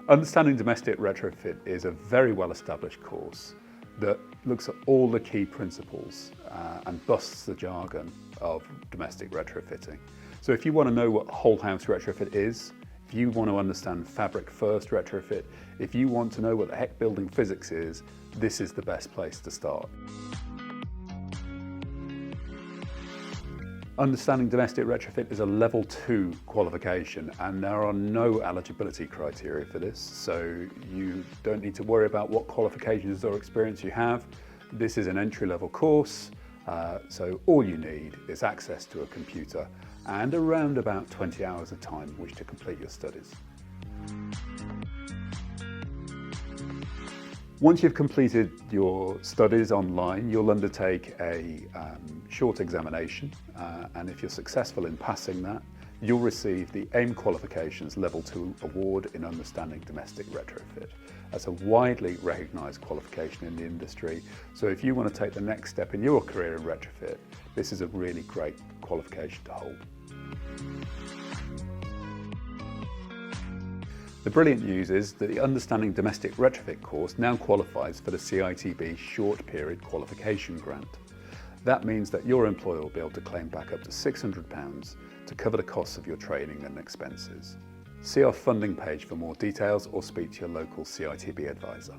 Understanding Domestic Retrofit is a very well-established course that looks at all the key principles and busts the jargon of domestic retrofitting. So if you want to know what whole house retrofit is, if you want to understand fabric first retrofit, if you want to know what the heck building physics is, this is the best place to start. Understanding Domestic Retrofit is a level 2 qualification, and there are no eligibility criteria for this, so you don't need to worry about what qualifications or experience you have. This is an entry-level course, so all you need is access to a computer and around about 20 hours of time which to complete your studies. Once you've completed your studies online, you'll undertake a short examination, and if you're successful in passing that, you'll receive the AIM Qualifications Level 2 award in Understanding Domestic Retrofit. That's a widely recognised qualification in the industry, so if you want to take the next step in your career in retrofit, this is a really great qualification to hold. The brilliant news is that the Understanding Domestic Retrofit course now qualifies for the CITB Short Period Qualification Grant. That means that your employer will be able to claim back up to £600 to cover the costs of your training and expenses. See our funding page for more details or speak to your local CITB advisor.